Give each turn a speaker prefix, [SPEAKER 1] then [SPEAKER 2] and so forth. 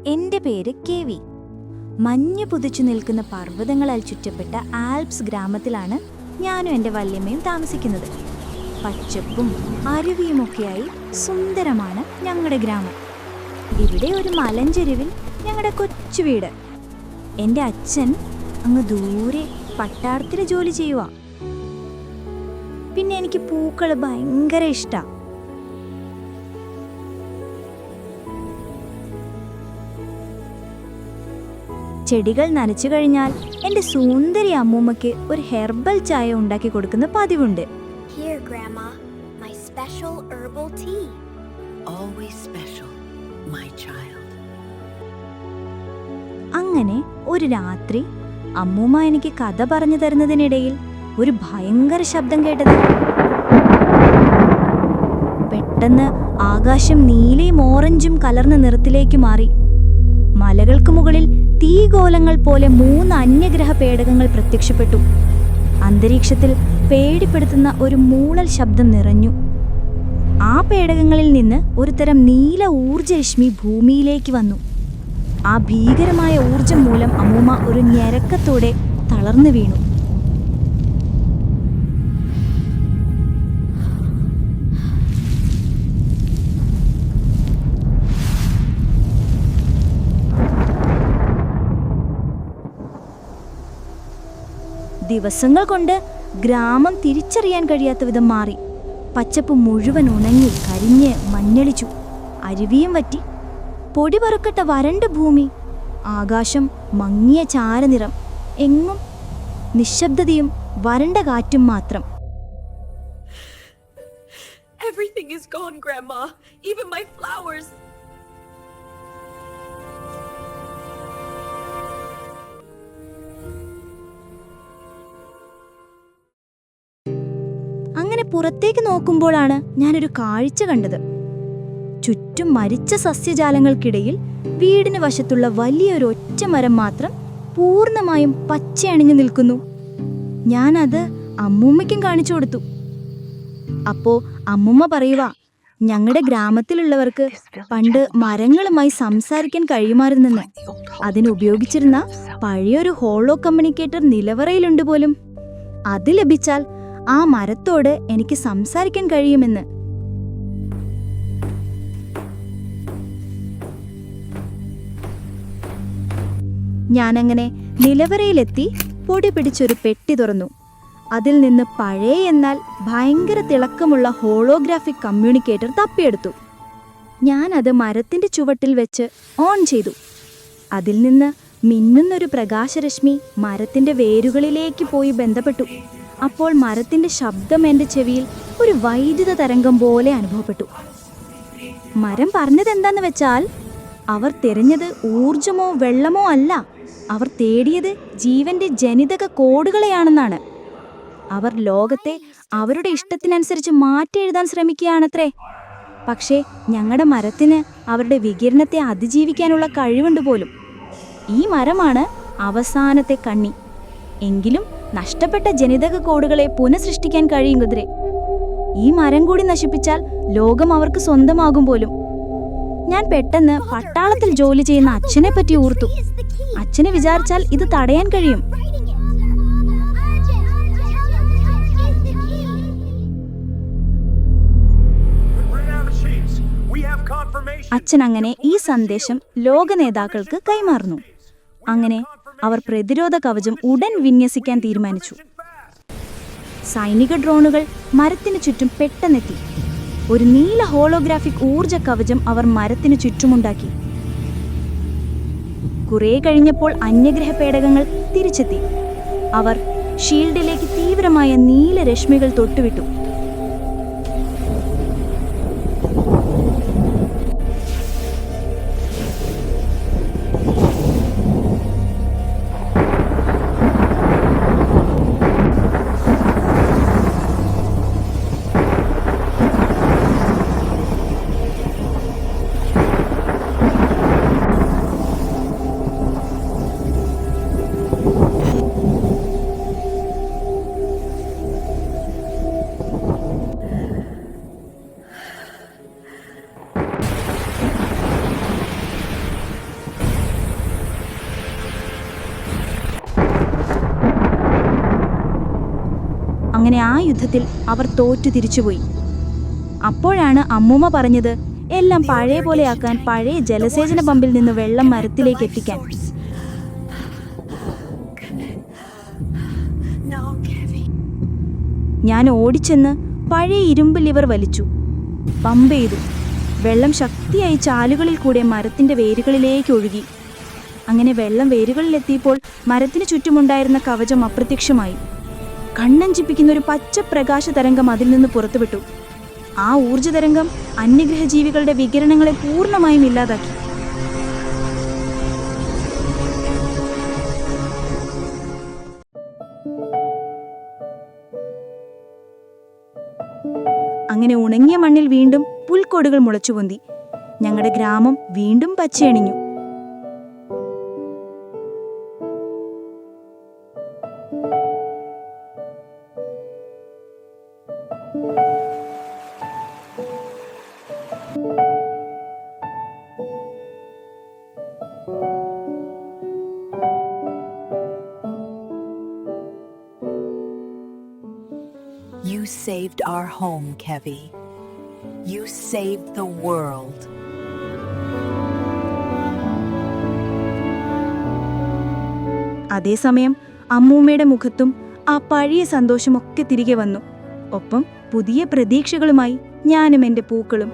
[SPEAKER 1] എൻ്റെ പേര് കെ.വി. മഞ്ഞ് പുതച്ചു നിൽക്കുന്ന പർവ്വതങ്ങളാൽ ചുറ്റപ്പെട്ട ആൽപ്സ് ഗ്രാമത്തിലാണ് ഞാനും എൻ്റെ വല്യമ്മയും താമസിക്കുന്നത്. പച്ചപ്പും അരുവിയുമൊക്കെയായി സുന്ദരമാണ് ഞങ്ങളുടെ ഗ്രാമം. ഇവിടെ ഒരു മലഞ്ചെരുവിൽ ഞങ്ങളുടെ കൊച്ചു വീട്. എൻ്റെ അച്ഛൻ അങ്ങ് ദൂരെ പട്ടാളത്തിൽ ജോലി ചെയ്യുക. പിന്നെ എനിക്ക് പൂക്കൾ ഭയങ്കര ഇഷ്ടമാണ്. ചെടികൾ നനച്ചു കഴിഞ്ഞാൽ എൻ്റെ സുന്ദരി അമ്മൂമ്മയ്ക്ക് ഒരു ഹെർബൽ ചായ ഉണ്ടാക്കി കൊടുക്കുന്ന പതിവുണ്ട്.
[SPEAKER 2] Here, Grandma, my special herbal tea.
[SPEAKER 3] Always special, my child.
[SPEAKER 1] അങ്ങനെ ഒരു രാത്രി അമ്മൂമ്മ എനിക്ക് കഥ പറഞ്ഞു തരുന്നതിനിടയിൽ ഒരു ഭയങ്കര ശബ്ദം കേട്ടത്. പെട്ടെന്ന് ആകാശം നീലയും ഓറഞ്ചും കലർന്ന നിറത്തിലേക്ക് മാറി. മലകൾക്ക് മുകളിൽ തീഗോലങ്ങൾ പോലെ 3 അന്യഗ്രഹ പേടകങ്ങൾ പ്രത്യക്ഷപ്പെട്ടു. അന്തരീക്ഷത്തിൽ പേടിപ്പെടുത്തുന്ന ഒരു മൂളൽ ശബ്ദം നിറഞ്ഞു. ആ പേടകങ്ങളിൽ നിന്ന് ഒരു തരം നീല ഊർജ്ജരശ്മി ഭൂമിയിലേക്ക് വന്നു. ആ ഭീകരമായ ഊർജം മൂലം അമ്മൂമ്മ ഒരു ഞരക്കത്തോടെ തളർന്നു വീണു. ദിവസങ്ങൾ കൊണ്ട് ഗ്രാമം തിരിച്ചറിയാൻ കഴിയാത്ത വിധം മാറി. പച്ചപ്പ് മുഴുവൻ ഉണങ്ങി കരിഞ്ഞ് മഞ്ഞളിച്ചു. അരുവിയും വറ്റി. പൊടി പറക്കട്ട വരണ്ട ഭൂമി. ആകാശം മങ്ങിയ ചാരനിറം. എങ്ങും നിശബ്ദതയും വരണ്ട കാറ്റും മാത്രം.
[SPEAKER 3] Everything is gone, Grandma. Even my flowers.
[SPEAKER 1] അങ്ങനെ പുറത്തേക്ക് നോക്കുമ്പോഴാണ് ഞാനൊരു കാഴ്ച കണ്ടത്. ചുറ്റും മരിച്ച സസ്യജാലങ്ങൾക്കിടയിൽ വീടിന് വശത്തുള്ള വലിയൊരു ഒറ്റമരം മാത്രം പൂർണ്ണമായും പച്ചയണിഞ്ഞു നിൽക്കുന്നു. ഞാനത് അമ്മൂമ്മയ്ക്കും കാണിച്ചു കൊടുത്തു. അപ്പോ അമ്മൂമ്മ പറയുക, ഞങ്ങളുടെ ഗ്രാമത്തിലുള്ളവർക്ക് പണ്ട് മരങ്ങളുമായി സംസാരിക്കാൻ കഴിയുമായിരുന്നെന്ന്. അതിനുപയോഗിച്ചിരുന്ന പഴയൊരു ഹോളോ കമ്മ്യൂണിക്കേറ്റർ നിലവറയിലുണ്ട് പോലും. അത് ലഭിച്ചാൽ ആ മരത്തോട് എനിക്ക് സംസാരിക്കാൻ കഴിയുമെന്ന്. ഞാനങ്ങനെ നിലവറയിലെത്തി പൊടി പിടിച്ചൊരു പെട്ടി തുറന്നു. അതിൽ നിന്ന് പഴയ എന്നാൽ ഭയങ്കര തിളക്കമുള്ള ഹോളോഗ്രാഫിക് കമ്മ്യൂണിക്കേറ്റർ തപ്പിയെടുത്തു. ഞാനത് മരത്തിന്റെ ചുവട്ടിൽ വെച്ച് ഓൺ ചെയ്തു. അതിൽ നിന്ന് മിന്നുന്നൊരു പ്രകാശരശ്മി മരത്തിന്റെ വേരുകളിലേക്ക് പോയി ബന്ധപ്പെട്ടു. അപ്പോൾ മരത്തിന്റെ ശബ്ദം എൻ്റെ ചെവിയിൽ ഒരു വൈദ്യുത തരംഗം പോലെ അനുഭവപ്പെട്ടു. മരം പറഞ്ഞതെന്താന്ന് വെച്ചാൽ, അവർ തിരഞ്ഞത് ഊർജമോ വെള്ളമോ അല്ല, അവർ തേടിയത് ജീവന്റെ ജനിതക കോഡുകളെയാണെന്നാണ്. അവർ ലോകത്തെ അവരുടെ ഇഷ്ടത്തിനനുസരിച്ച് മാറ്റി എഴുതാൻ ശ്രമിക്കുകയാണത്രേ. പക്ഷേ ഞങ്ങളുടെ മരത്തിന് അവരുടെ വികിരണത്തെ അതിജീവിക്കാനുള്ള കഴിവുണ്ട് പോലും. ഈ മരമാണ് അവസാനത്തെ കണ്ണി. എങ്കിലും നഷ്ടപ്പെട്ട ജനിതക കോഡുകളെ പുനഃസൃഷ്ടിക്കാൻ കഴിയും കുതിരെ. ഈ മരം കൂടി നശിപ്പിച്ചാൽ ലോകം അവർക്ക് സ്വന്തമാകും പോലും. ഞാൻ പെട്ടെന്ന് പട്ടാളത്തിൽ ജോലി ചെയ്യുന്ന അച്ഛനെ പറ്റി ഓർത്തു. അച്ഛനെ വിചാരിച്ചാൽ ഇത് തടയാൻ കഴിയും. അച്ഛൻ അങ്ങനെ ഈ സന്ദേശം ലോക നേതാക്കൾക്ക് കൈമാറുന്നു. അങ്ങനെ അവർ പ്രതിരോധ കവചം ഉടൻ വിന്യസിക്കാൻ തീരുമാനിച്ചു. സൈനിക ഡ്രോണുകൾ മരത്തിനു ചുറ്റും പെട്ടെന്നെത്തി. ഒരു നീല ഹോളോഗ്രാഫിക് ഊർജ കവചം അവർ മരത്തിനു ചുറ്റുമുണ്ടാക്കി. കുറെ കഴിഞ്ഞപ്പോൾ അന്യഗ്രഹ പേടകങ്ങൾ തിരിച്ചെത്തി. അവർ ഷീൽഡിലേക്ക് തീവ്രമായ നീല രശ്മികൾ തൊട്ടുവിട്ടു. അങ്ങനെ ആ യുദ്ധത്തിൽ അവർ തോറ്റു തിരിച്ചുപോയി. അപ്പോഴാണ് അമ്മൂമ്മ പറഞ്ഞത് എല്ലാം പഴയ പോലെയാക്കാൻ, പഴയ ജലസേചന പമ്പിൽ നിന്ന് വെള്ളം മരത്തിലേക്ക് എത്തിക്കാൻ.
[SPEAKER 3] No, Kevin.
[SPEAKER 1] ഞാൻ ഓടിച്ചെന്ന് പഴയ ഇരുമ്പ് ലിവർ വലിച്ചു, പമ്പ് ചെയ്തു. വെള്ളം ശക്തിയായി ചാലുകളിൽ കൂടെ മരത്തിന്റെ വേരുകളിലേക്ക് ഒഴുകി. അങ്ങനെ വെള്ളം വേരുകളിലെത്തിയപ്പോൾ മരത്തിന് ചുറ്റുമുണ്ടായിരുന്ന കവചം അപ്രത്യക്ഷമായി. കണ്ണഞ്ചിപ്പിക്കുന്ന ഒരു പച്ച പ്രകാശ തരംഗം അതിൽ നിന്ന് പുറത്തുവിട്ടു. ആ ഊർജ്ജ തരംഗം അന്യഗ്രഹജീവികളുടെ വികിരണങ്ങളെ പൂർണ്ണമായും ഇല്ലാതാക്കി. അങ്ങനെ ഉണങ്ങിയ മണ്ണിൽ വീണ്ടും പുൽക്കോടുകൾ മുളച്ചുപൊന്തി. ഞങ്ങളുടെ ഗ്രാമം വീണ്ടും പച്ചയണിഞ്ഞു.
[SPEAKER 4] You saved our home, Kevy. You saved the world.
[SPEAKER 1] അതേസമയം അമ്മൂമ്മയുടെ മുഖത്തും ആ പഴയ സന്തോഷമൊക്കെ തിരികെ വന്നു. ഒപ്പം പുതിയ പ്രതീക്ഷകളുമായി ഞാനും എൻ്റെ പൂക്കളും.